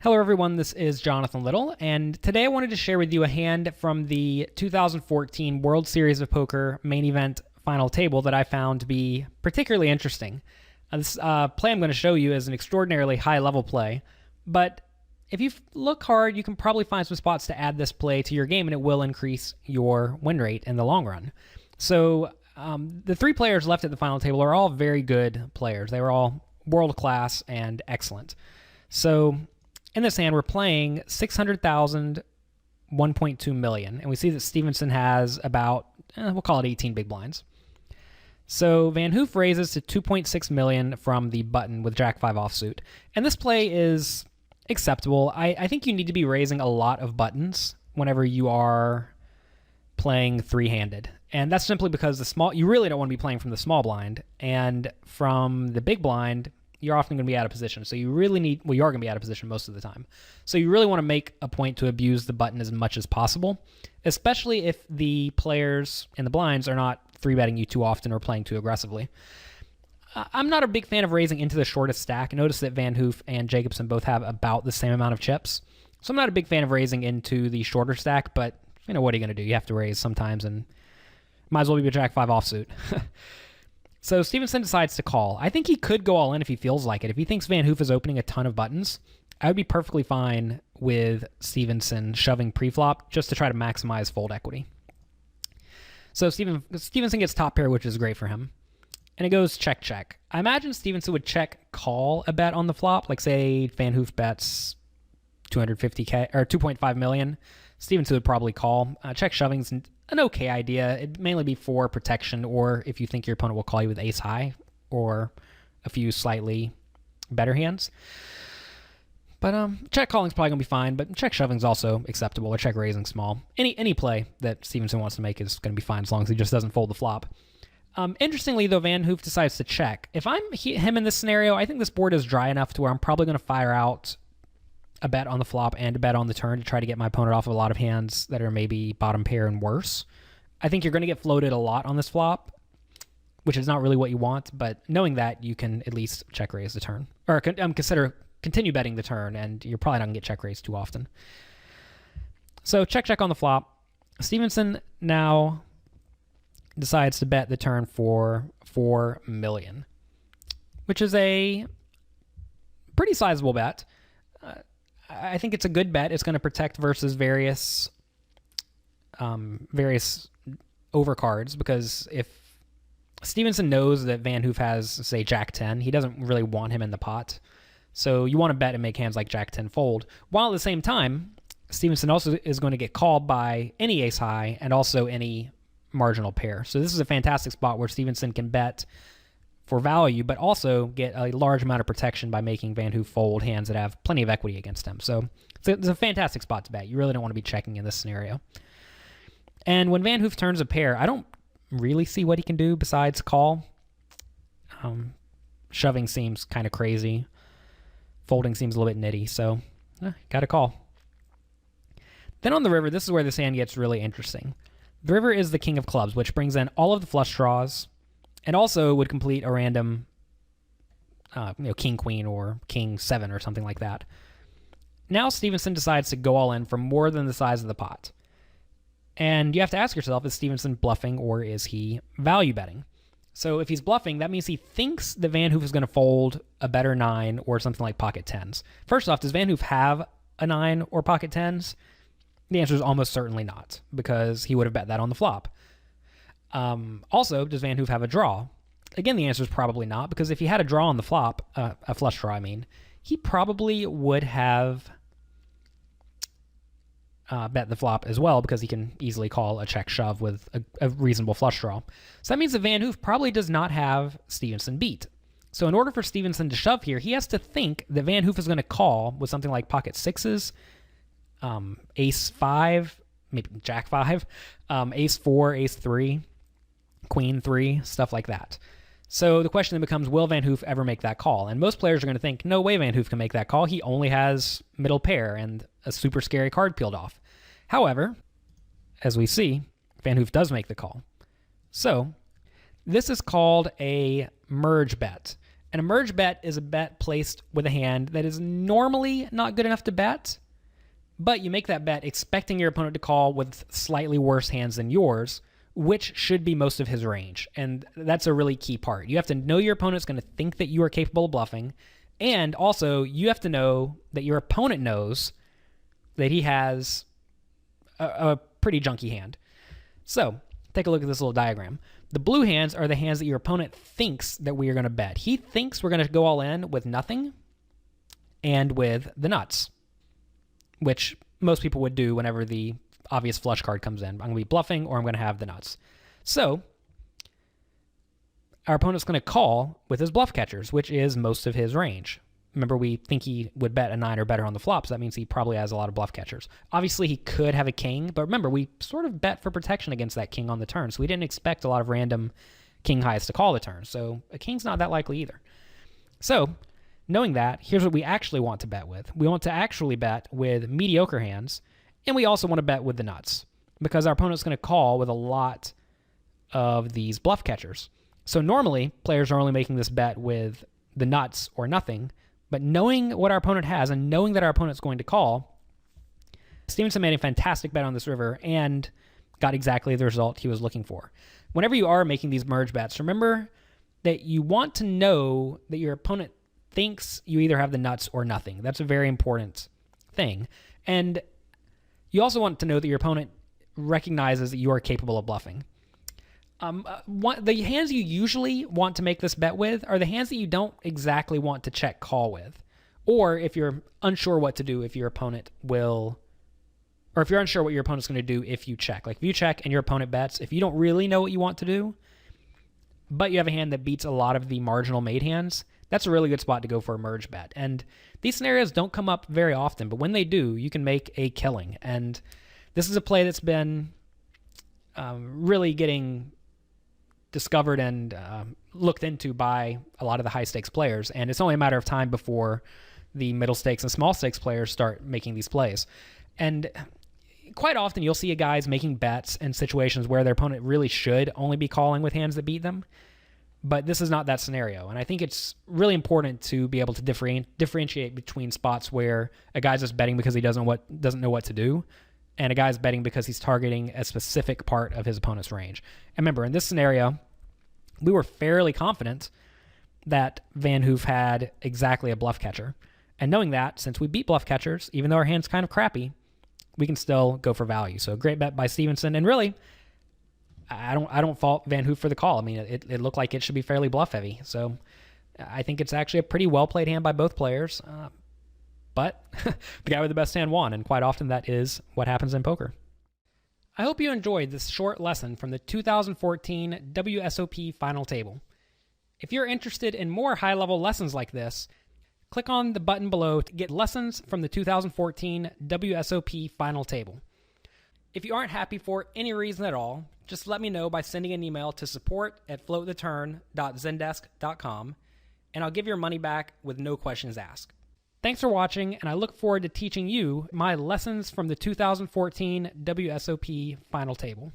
Hello everyone, this is Jonathan Little, and today I wanted to share with you a hand from the 2014 World Series of Poker main event final table that I found to be particularly interesting. This play I'm going to show you is an extraordinarily high-level play, but if you look hard, you can probably find some spots to add this play to your game, and it will increase your win rate in the long run. So the three players left at the final table are all very good players. They were all world-class and excellent. So in this hand, we're playing 600,000, 1.2 million, and we see that Stevenson has about, we'll call it 18 big blinds. So Van Hoof raises to 2.6 million from the button with Jack 5 offsuit, and this play is acceptable. I think you need to be raising a lot of buttons whenever you are playing three-handed, and that's simply because you really don't want to be playing from the small blind, and from the big blind, you're often going to be out of position. So you really need, you are going to be out of position most of the time. So you really want to make a point to abuse the button as much as possible, especially if the players in the blinds are not three-betting you too often or playing too aggressively. I'm not a big fan of raising into the shortest stack. Notice that Van Hoof and Jacobson both have about the same amount of chips. So I'm not a big fan of raising into the shorter stack, but what are you going to do? You have to raise sometimes, and might as well be a Jack 5 offsuit. So Stevenson decides to call. I think he could go all in if he feels like it. If he thinks Van Hoof is opening a ton of buttons, I would be perfectly fine with Stevenson shoving preflop just to try to maximize fold equity. So Stevenson gets top pair, which is great for him. And it goes check, check. I imagine Stevenson would check call a bet on the flop. Like say Van Hoof bets 250K or 2.5 million. Stevenson would probably call. Check shoving's an okay idea. It'd mainly be for protection, or if you think your opponent will call you with ace high or a few slightly better hands. But check calling's probably gonna be fine, but check shoving's also acceptable, or check raising small. Any play that Stevenson wants to make is gonna be fine as long as he just doesn't fold the flop. Interestingly, though, Van Hoof decides to check. If I'm him in this scenario, I think this board is dry enough to where I'm probably gonna fire out a bet on the flop and a bet on the turn to try to get my opponent off of a lot of hands that are maybe bottom pair and worse. I think you're going to get floated a lot on this flop, which is not really what you want, but knowing that, you can at least check raise the turn. Or continue betting the turn, and you're probably not going to get check raised too often. So check, check on the flop. Stevenson now decides to bet the turn for 4 million, which is a pretty sizable bet. I think it's a good bet. It's going to protect versus various overcards, because if Stevenson knows that Van Hoof has, say, Jack 10, he doesn't really want him in the pot. So you want to bet and make hands like Jack 10 fold, while at the same time, Stevenson also is going to get called by any ace high and also any marginal pair. So this is a fantastic spot where Stevenson can bet for value, but also get a large amount of protection by making Van Hoof fold hands that have plenty of equity against him. So it's a fantastic spot to bet. You really don't want to be checking in this scenario. And when Van Hoof turns a pair, I don't really see what he can do besides call. Shoving seems kind of crazy. Folding seems a little bit nitty, so got to call. Then on the river, this is where this hand gets really interesting. The river is the king of clubs, which brings in all of the flush draws, and also would complete a random king, queen, or king 7 or something like that. Now Stevenson decides to go all in for more than the size of the pot. And you have to ask yourself, is Stevenson bluffing or is he value betting? So if he's bluffing, that means he thinks that Van Hoof is going to fold a better 9 or something like pocket 10s. First off, does Van Hoof have a 9 or pocket 10s? The answer is almost certainly not, because he would have bet that on the flop. Also, does Van Hoof have a draw? Again, the answer is probably not, because if he had a draw on the flop, a flush draw, he probably would have bet the flop as well, because he can easily call a check shove with a reasonable flush draw. So that means that Van Hoof probably does not have Stevenson beat. So in order for Stevenson to shove here, he has to think that Van Hoof is going to call with something like pocket 6s, ace 5, maybe jack 5, ace 4, ace 3, queen 3, stuff like that. So the question then becomes, will Van Hoof ever make that call? And most players are going to think, no way Van Hoof can make that call. He only has middle pair and a super scary card peeled off. However, as we see, Van Hoof does make the call. So this is called a merge bet. An emerge bet is a bet placed with a hand that is normally not good enough to bet, but you make that bet expecting your opponent to call with slightly worse hands than yours, which should be most of his range. And that's a really key part. You have to know your opponent's going to think that you are capable of bluffing, and also you have to know that your opponent knows that he has a pretty junky hand. So take a look at this little diagram. The blue hands are the hands that your opponent thinks that we are going to bet. He thinks we're going to go all in with nothing and with the nuts, which most people would do whenever the obvious flush card comes in. I'm going to be bluffing or I'm going to have the nuts. So our opponent's going to call with his bluff catchers, which is most of his range. Remember, we think he would bet a 9 or better on the flop, so that means he probably has a lot of bluff catchers. Obviously, he could have a king, but remember, we sort of bet for protection against that king on the turn, so we didn't expect a lot of random king highs to call the turn, so a king's not that likely either. So, knowing that, here's what we actually want to bet with. We want to actually bet with mediocre hands, and we also want to bet with the nuts, because our opponent's going to call with a lot of these bluff catchers. So normally, players are only making this bet with the nuts or nothing, but knowing what our opponent has and knowing that our opponent's going to call, Stevenson made a fantastic bet on this river and got exactly the result he was looking for. Whenever you are making these merge bets, remember that you want to know that your opponent thinks you either have the nuts or nothing. That's a very important thing. And you also want to know that your opponent recognizes that you are capable of bluffing. The hands you usually want to make this bet with are the hands that you don't exactly want to check call with. Or if you're unsure what to do if your opponent will, or if you're unsure what your opponent's going to do if you check. Like if you check and your opponent bets, if you don't really know what you want to do, but you have a hand that beats a lot of the marginal made hands, that's a really good spot to go for a merge bet. And these scenarios don't come up very often, but when they do, you can make a killing. And this is a play that's been really getting discovered and looked into by a lot of the high stakes players, and it's only a matter of time before the middle stakes and small stakes players start making these plays. And quite often you'll see guys making bets in situations where their opponent really should only be calling with hands that beat them, but this is not that scenario. And I think it's really important to be able to differentiate between spots where a guy's just betting because he doesn't know what to do, and a guy's betting because he's targeting a specific part of his opponent's range. And remember, in this scenario, we were fairly confident that Van Hoof had exactly a bluff catcher. And knowing that, since we beat bluff catchers, even though our hand's kind of crappy, we can still go for value. So great bet by Stevenson. And really, I don't fault Van Hoof for the call. I mean, it looked like it should be fairly bluff heavy. So I think it's actually a pretty well-played hand by both players. But the guy with the best hand won, and quite often that is what happens in poker. I hope you enjoyed this short lesson from the 2014 WSOP Final Table. If you're interested in more high-level lessons like this, click on the button below to get lessons from the 2014 WSOP Final Table. If you aren't happy for any reason at all, just let me know by sending an email to support@floattheturn.zendesk.com, and I'll give your money back with no questions asked. Thanks for watching, and I look forward to teaching you my lessons from the 2014 WSOP Final Table.